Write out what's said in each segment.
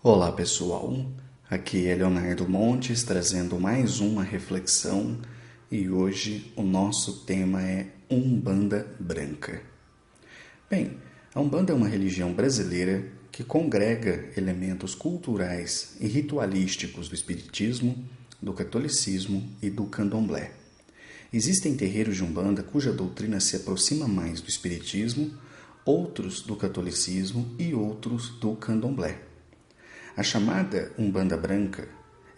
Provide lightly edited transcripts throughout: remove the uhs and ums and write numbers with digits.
Olá pessoal, aqui é Leonardo Montes trazendo mais uma reflexão e hoje o nosso tema é Umbanda Branca. Bem, a Umbanda é uma religião brasileira que congrega elementos culturais e ritualísticos do espiritismo, do catolicismo e do candomblé. Existem terreiros de Umbanda cuja doutrina se aproxima mais do espiritismo, outros do catolicismo e outros do candomblé. A chamada Umbanda Branca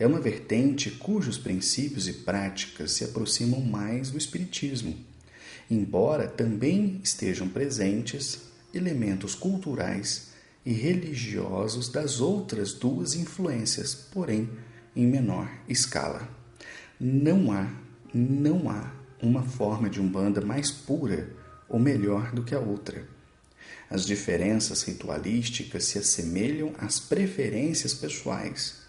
é uma vertente cujos princípios e práticas se aproximam mais do espiritismo, embora também estejam presentes elementos culturais e religiosos das outras duas influências, porém em menor escala. Não há uma forma de Umbanda mais pura ou melhor do que a outra. As diferenças ritualísticas se assemelham às preferências pessoais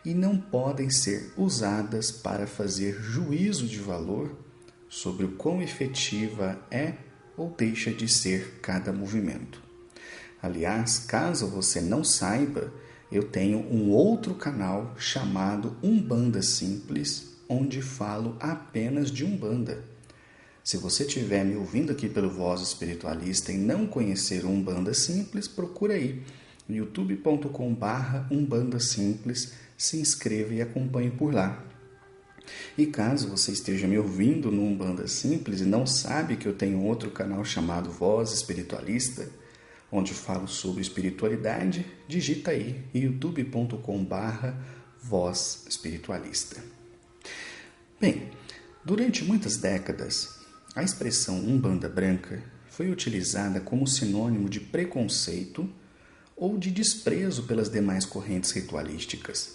e não podem ser usadas para fazer juízo de valor sobre o quão efetiva é ou deixa de ser cada movimento. Aliás, caso você não saiba, eu tenho um outro canal chamado Umbanda Simples, onde falo apenas de Umbanda. Se você estiver me ouvindo aqui pelo Voz Espiritualista e não conhecer o Umbanda Simples, procura aí, youtube.com/Umbanda Simples, se inscreva e acompanhe por lá. E caso você esteja me ouvindo no Umbanda Simples e não sabe que eu tenho outro canal chamado Voz Espiritualista, onde falo sobre espiritualidade, digita aí, youtube.com/Voz Espiritualista. Bem, durante muitas décadas, a expressão Umbanda Branca foi utilizada como sinônimo de preconceito ou de desprezo pelas demais correntes ritualísticas.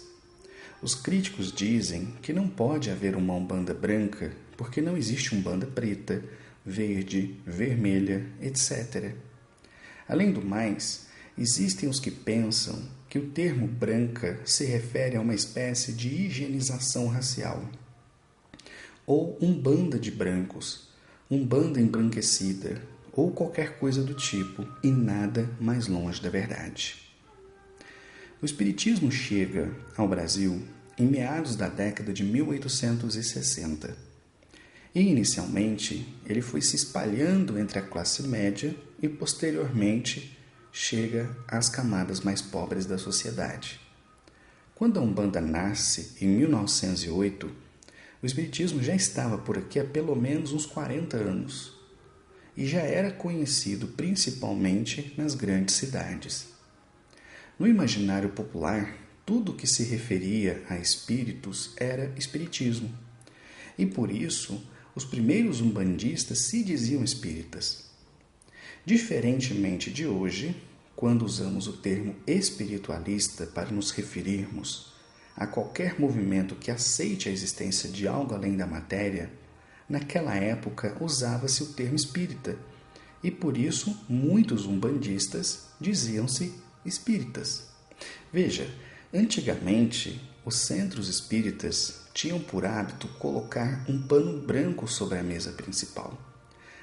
Os críticos dizem que não pode haver uma Umbanda branca porque não existe Umbanda preta, verde, vermelha, etc. Além do mais, existem os que pensam que o termo branca se refere a uma espécie de higienização racial, ou Umbanda de brancos, Umbanda embranquecida, ou qualquer coisa do tipo, e nada mais longe da verdade. O espiritismo chega ao Brasil em meados da década de 1860. E inicialmente ele foi se espalhando entre a classe média e posteriormente chega às camadas mais pobres da sociedade. Quando a Umbanda nasce em 1908, o espiritismo já estava por aqui há pelo menos uns 40 anos e já era conhecido principalmente nas grandes cidades. No imaginário popular, tudo que se referia a espíritos era espiritismo, e por isso os primeiros umbandistas se diziam espíritas. Diferentemente de hoje, quando usamos o termo espiritualista para nos referirmos a qualquer movimento que aceite a existência de algo além da matéria, naquela época usava-se o termo espírita, e por isso muitos umbandistas diziam-se espíritas. Veja, antigamente os centros espíritas tinham por hábito colocar um pano branco sobre a mesa principal,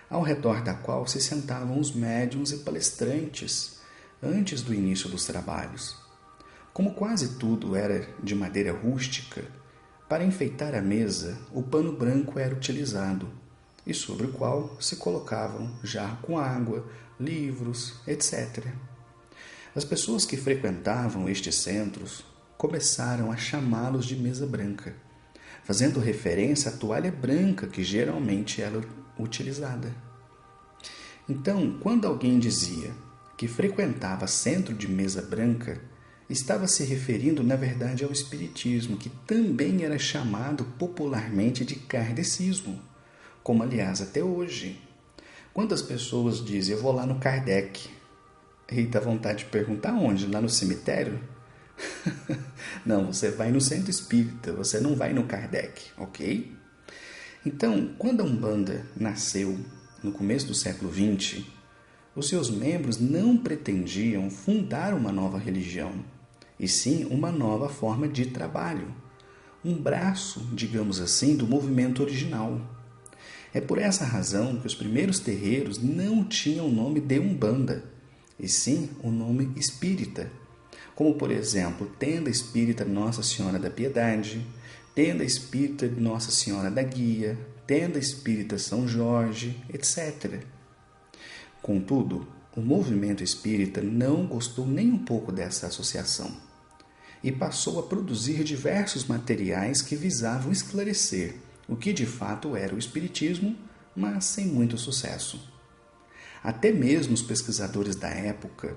ao redor da qual se sentavam os médiuns e palestrantes antes do início dos trabalhos. Como quase tudo era de madeira rústica, para enfeitar a mesa, o pano branco era utilizado, e sobre o qual se colocavam jarro com água, livros, etc. As pessoas que frequentavam estes centros começaram a chamá-los de mesa branca, fazendo referência à toalha branca que geralmente era utilizada. Então, quando alguém dizia que frequentava centro de mesa branca, estava se referindo, na verdade, ao espiritismo, que também era chamado popularmente de kardecismo, como, aliás, até hoje. Quando as pessoas dizem, eu vou lá no Kardec, e dá vontade de perguntar onde? Lá no cemitério? Não, você vai no centro espírita, você não vai no Kardec, ok? Então, quando a Umbanda nasceu, no começo do século XX, os seus membros não pretendiam fundar uma nova religião, e sim uma nova forma de trabalho, um braço, digamos assim, do movimento original. É por essa razão que os primeiros terreiros não tinham o nome de Umbanda, e sim o nome espírita, como, por exemplo, Tenda Espírita Nossa Senhora da Piedade, Tenda Espírita Nossa Senhora da Guia, Tenda Espírita São Jorge, etc. Contudo, o movimento espírita não gostou nem um pouco dessa associação e passou a produzir diversos materiais que visavam esclarecer o que de fato era o espiritismo, mas sem muito sucesso. Até mesmo os pesquisadores da época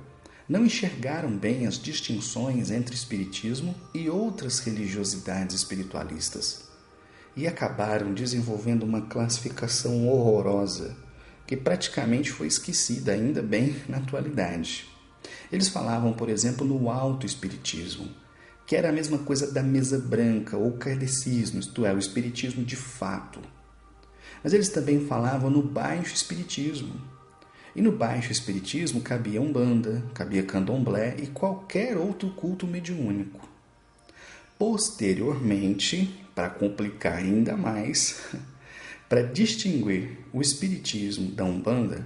não enxergaram bem as distinções entre espiritismo e outras religiosidades espiritualistas e acabaram desenvolvendo uma classificação horrorosa que praticamente foi esquecida ainda bem na atualidade. Eles falavam, por exemplo, no autoespiritismo, que era a mesma coisa da mesa branca ou kardecismo, isto é, o espiritismo de fato. Mas eles também falavam no baixo espiritismo. E no baixo espiritismo cabia Umbanda, cabia Candomblé e qualquer outro culto mediúnico. Posteriormente, para complicar ainda mais, para distinguir o espiritismo da Umbanda,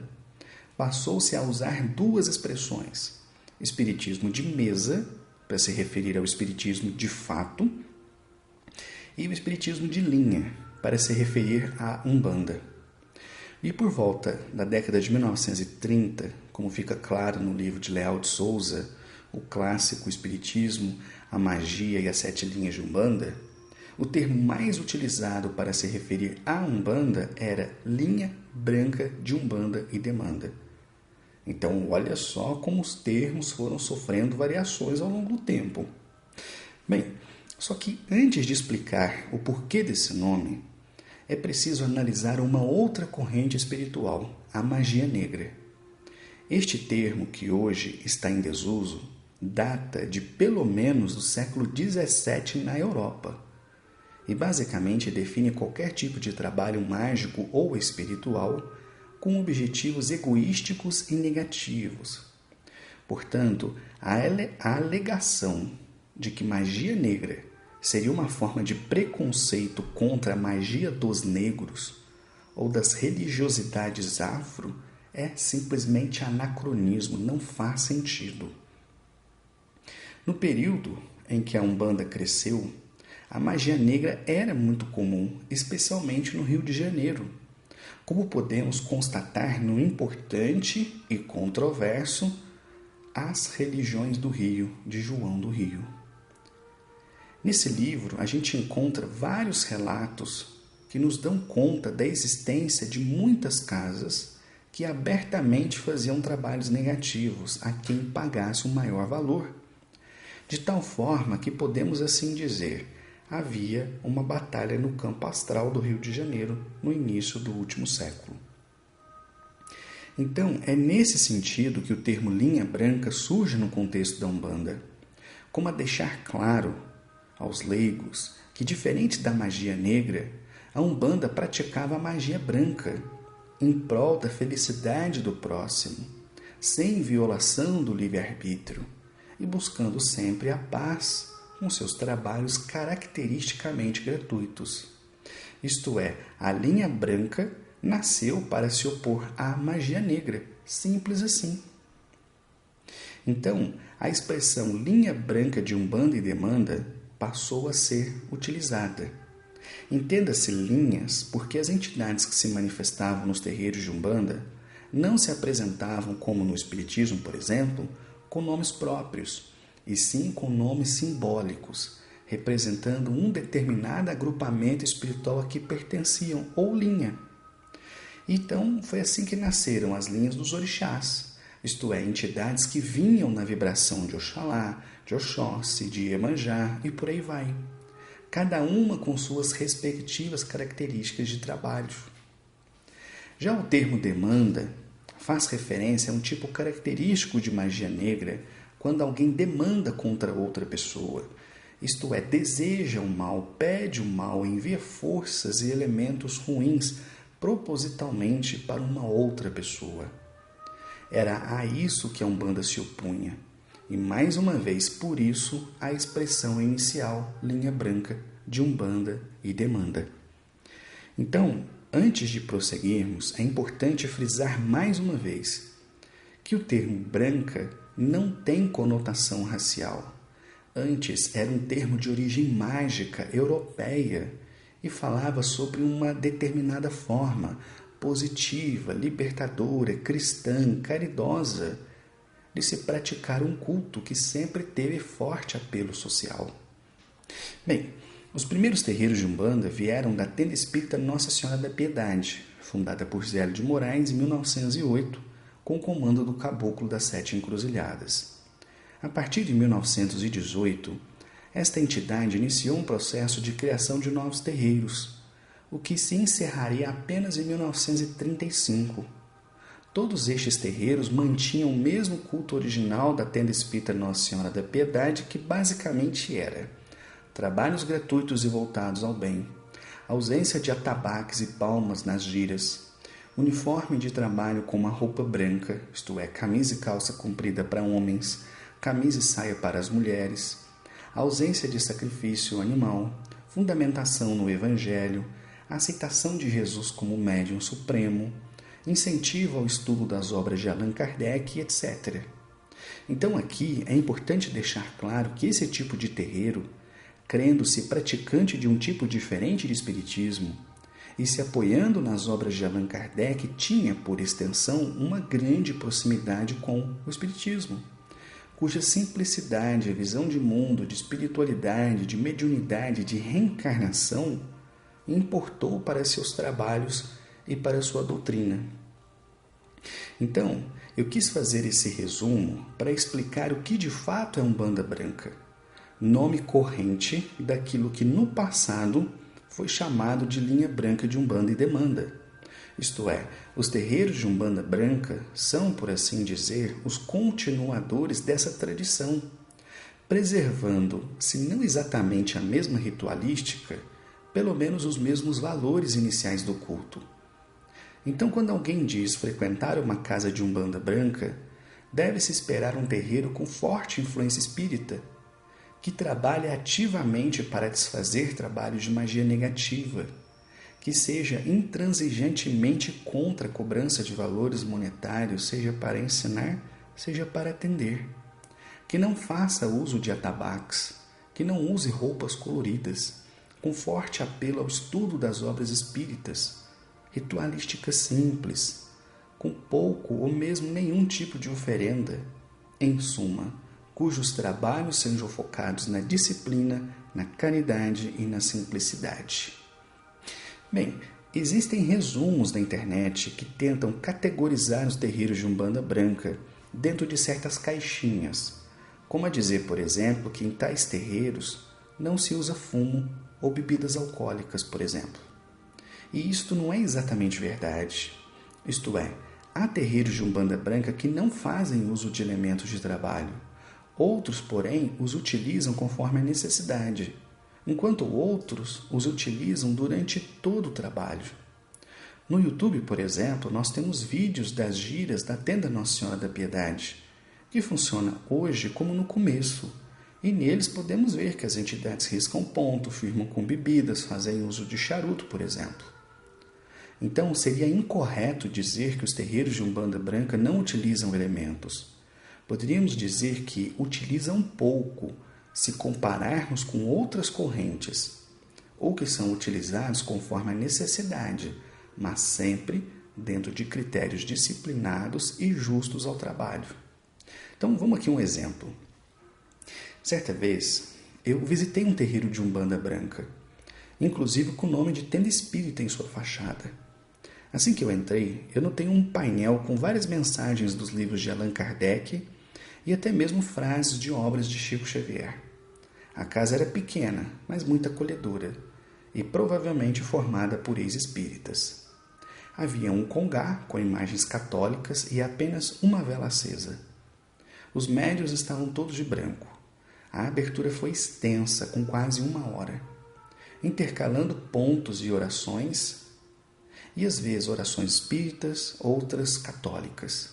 passou-se a usar duas expressões: espiritismo de mesa, para se referir ao espiritismo de fato, e o espiritismo de linha, para se referir à Umbanda. E por volta da década de 1930, como fica claro no livro de Leal de Souza, o clássico Espiritismo, a Magia e as Sete Linhas de Umbanda, o termo mais utilizado para se referir à Umbanda era linha branca de Umbanda e Demanda. Então, olha só como os termos foram sofrendo variações ao longo do tempo. Bem, só que antes de explicar o porquê desse nome, é preciso analisar uma outra corrente espiritual, a magia negra. Este termo, que hoje está em desuso, data de pelo menos do século XVII na Europa e basicamente define qualquer tipo de trabalho mágico ou espiritual com objetivos egoísticos e negativos. Portanto, a alegação de que magia negra seria uma forma de preconceito contra a magia dos negros ou das religiosidades afro é simplesmente anacronismo, não faz sentido. No período em que a Umbanda cresceu, a magia negra era muito comum, especialmente no Rio de Janeiro, como podemos constatar no importante e controverso As Religiões do Rio, de João do Rio. Nesse livro, a gente encontra vários relatos que nos dão conta da existência de muitas casas que abertamente faziam trabalhos negativos a quem pagasse um maior valor. De tal forma que podemos assim dizer, havia uma batalha no campo astral do Rio de Janeiro no início do último século. Então, é nesse sentido que o termo linha branca surge no contexto da Umbanda, como a deixar claro aos leigos que, diferente da magia negra, a Umbanda praticava a magia branca, em prol da felicidade do próximo, sem violação do livre-arbítrio e buscando sempre a paz com seus trabalhos caracteristicamente gratuitos. Isto é, a linha branca nasceu para se opor à magia negra, simples assim. Então, a expressão linha branca de Umbanda e Demanda passou a ser utilizada. Entenda-se linhas porque as entidades que se manifestavam nos terreiros de Umbanda não se apresentavam, como no Espiritismo, por exemplo, com nomes próprios, e sim com nomes simbólicos, representando um determinado agrupamento espiritual a que pertenciam, ou linha. Então, foi assim que nasceram as linhas dos orixás, isto é, entidades que vinham na vibração de Oxalá, de Oxóssi, de Iemanjá e por aí vai. Cada uma com suas respectivas características de trabalho. Já o termo demanda faz referência a um tipo característico de magia negra quando alguém demanda contra outra pessoa, isto é, deseja o mal, pede o mal, envia forças e elementos ruins propositalmente para uma outra pessoa. Era a isso que a Umbanda se opunha. E mais uma vez, por isso, a expressão inicial, linha branca, de Umbanda e Demanda. Então, antes de prosseguirmos, é importante frisar mais uma vez que o termo branca não tem conotação racial. Antes era um termo de origem mágica, europeia, e falava sobre uma determinada forma positiva, libertadora, cristã, caridosa de se praticar um culto que sempre teve forte apelo social. Bem, os primeiros terreiros de Umbanda vieram da Tenda Espírita Nossa Senhora da Piedade, fundada por Zélio de Moraes em 1908, com o comando do Caboclo das Sete Encruzilhadas. A partir de 1918, esta entidade iniciou um processo de criação de novos terreiros, o que se encerraria apenas em 1935. Todos estes terreiros mantinham o mesmo culto original da Tenda Espírita Nossa Senhora da Piedade, que basicamente era trabalhos gratuitos e voltados ao bem, ausência de atabaques e palmas nas giras, uniforme de trabalho com uma roupa branca, isto é, camisa e calça comprida para homens, camisa e saia para as mulheres, ausência de sacrifício animal, fundamentação no Evangelho, aceitação de Jesus como médium supremo, incentivo ao estudo das obras de Allan Kardec, etc. Então aqui é importante deixar claro que esse tipo de terreiro, crendo-se praticante de um tipo diferente de espiritismo e se apoiando nas obras de Allan Kardec, tinha, por extensão, uma grande proximidade com o espiritismo, cuja simplicidade, visão de mundo, de espiritualidade, de mediunidade, de reencarnação, importou para seus trabalhos e para sua doutrina. Então, eu quis fazer esse resumo para explicar o que de fato é Umbanda Branca, nome corrente daquilo que no passado foi chamado de linha branca de Umbanda e Demanda. Isto é, os terreiros de Umbanda Branca são, por assim dizer, os continuadores dessa tradição, preservando, se não exatamente a mesma ritualística, pelo menos os mesmos valores iniciais do culto. Então, quando alguém diz frequentar uma casa de Umbanda Branca, deve-se esperar um terreiro com forte influência espírita, que trabalha ativamente para desfazer trabalhos de magia negativa, que seja intransigentemente contra a cobrança de valores monetários, seja para ensinar, seja para atender, que não faça uso de atabaques, que não use roupas coloridas, com forte apelo ao estudo das obras espíritas, ritualística simples, com pouco ou mesmo nenhum tipo de oferenda, em suma, cujos trabalhos sejam focados na disciplina, na caridade e na simplicidade. Bem, existem resumos na internet que tentam categorizar os terreiros de Umbanda Branca dentro de certas caixinhas, como a dizer, por exemplo, que em tais terreiros não se usa fumo ou bebidas alcoólicas, por exemplo. E isto não é exatamente verdade. Isto é, há terreiros de Umbanda Branca que não fazem uso de elementos de trabalho. Outros, porém, os utilizam conforme a necessidade, enquanto outros os utilizam durante todo o trabalho. No YouTube, por exemplo, nós temos vídeos das giras da Tenda Nossa Senhora da Piedade, que funciona hoje como no começo, e neles podemos ver que as entidades riscam ponto, firmam com bebidas, fazem uso de charuto, por exemplo. Então, seria incorreto dizer que os terreiros de Umbanda Branca não utilizam elementos. Poderíamos dizer que utilizam pouco, se compararmos com outras correntes, ou que são utilizados conforme a necessidade, mas sempre dentro de critérios disciplinados e justos ao trabalho. Então, vamos aqui um exemplo. Certa vez, eu visitei um terreiro de Umbanda Branca, inclusive com o nome de Tenda Espírita em sua fachada. Assim que eu entrei, eu notei um painel com várias mensagens dos livros de Allan Kardec e até mesmo frases de obras de Chico Xavier. A casa era pequena, mas muito acolhedora, e provavelmente formada por ex-espíritas. Havia um congá com imagens católicas e apenas uma vela acesa. Os médiuns estavam todos de branco. A abertura foi extensa, com quase 1 hora, intercalando pontos e orações, e às vezes orações espíritas, outras católicas.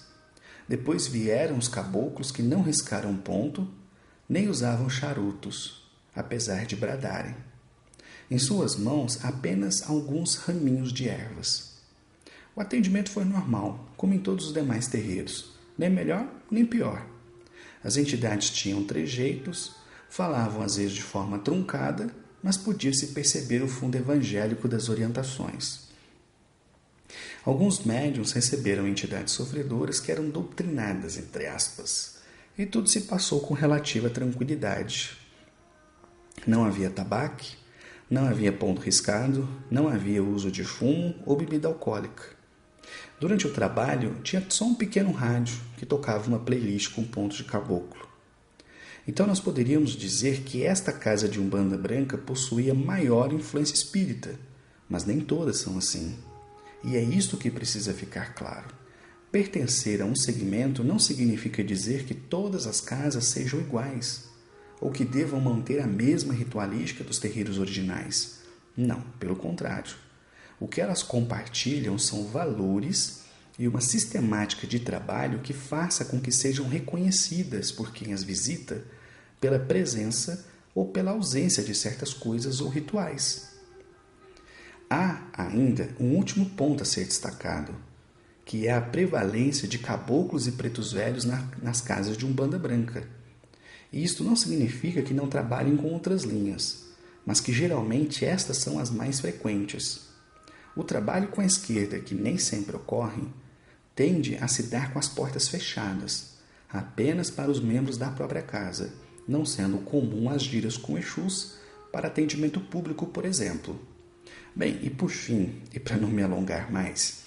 Depois vieram os caboclos que não riscaram ponto, nem usavam charutos, apesar de bradarem. Em suas mãos, apenas alguns raminhos de ervas. O atendimento foi normal, como em todos os demais terreiros, nem melhor nem pior. As entidades tinham trejeitos, falavam às vezes de forma truncada, mas podia-se perceber o fundo evangélico das orientações. Alguns médiuns receberam entidades sofredoras que eram doutrinadas, entre aspas, e tudo se passou com relativa tranquilidade. Não havia tabaque, não havia ponto riscado, não havia uso de fumo ou bebida alcoólica. Durante o trabalho, tinha só um pequeno rádio que tocava uma playlist com pontos de caboclo. Então nós poderíamos dizer que esta casa de Umbanda Branca possuía maior influência espírita, mas nem todas são assim. E é isto que precisa ficar claro. Pertencer a um segmento não significa dizer que todas as casas sejam iguais, ou que devam manter a mesma ritualística dos terreiros originais. Não, pelo contrário. O que elas compartilham são valores e uma sistemática de trabalho que faça com que sejam reconhecidas por quem as visita pela presença ou pela ausência de certas coisas ou rituais. Há ainda um último ponto a ser destacado, que é a prevalência de caboclos e pretos velhos nas casas de Umbanda Branca. E isto não significa que não trabalhem com outras linhas, mas que geralmente estas são as mais frequentes. O trabalho com a esquerda, que nem sempre ocorre, tende a se dar com as portas fechadas, apenas para os membros da própria casa, não sendo comum as giras com Exus para atendimento público, por exemplo. Bem, e por fim, e para não me alongar mais,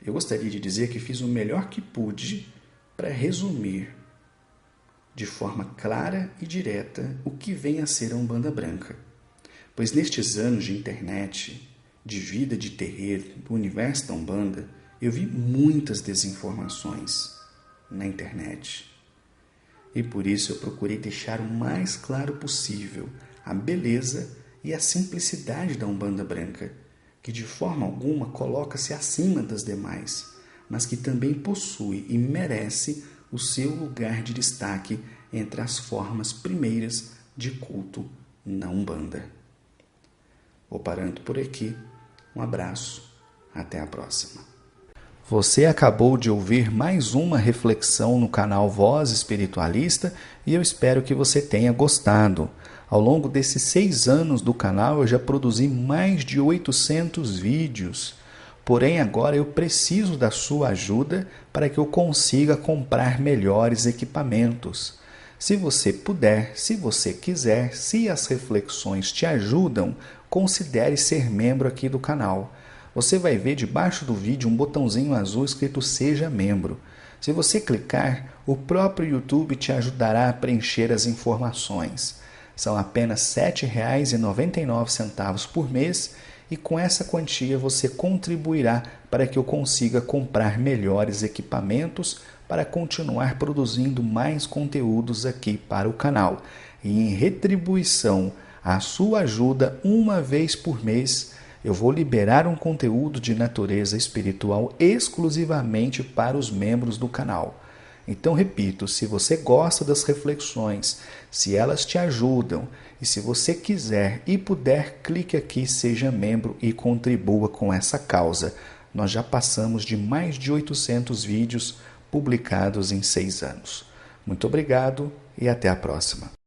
eu gostaria de dizer que fiz o melhor que pude para resumir de forma clara e direta o que vem a ser a Umbanda Branca. Pois nestes anos de internet, de vida de terreiro, do universo da Umbanda, eu vi muitas desinformações na internet. E por isso eu procurei deixar o mais claro possível a beleza e a simplicidade da Umbanda Branca, que de forma alguma coloca-se acima das demais, mas que também possui e merece o seu lugar de destaque entre as formas primeiras de culto na Umbanda. Vou parando por aqui. Um abraço. Até a próxima. Você acabou de ouvir mais uma reflexão no canal Voz Espiritualista e eu espero que você tenha gostado. Ao longo desses 6 anos do canal eu já produzi mais de 800 vídeos. Porém, agora eu preciso da sua ajuda para que eu consiga comprar melhores equipamentos. Se você puder, se você quiser, se as reflexões te ajudam, considere ser membro aqui do canal. Você vai ver debaixo do vídeo um botãozinho azul escrito Seja Membro. Se você clicar, o próprio YouTube te ajudará a preencher as informações. São apenas R$ 7,99 por mês e com essa quantia você contribuirá para que eu consiga comprar melhores equipamentos para continuar produzindo mais conteúdos aqui para o canal. E em retribuição à sua ajuda, uma vez por mês, eu vou liberar um conteúdo de natureza espiritual exclusivamente para os membros do canal. Então, repito, se você gosta das reflexões, se elas te ajudam e se você quiser e puder, clique aqui, seja membro e contribua com essa causa. Nós já passamos de mais de 800 vídeos publicados em 6 anos. Muito obrigado e até a próxima.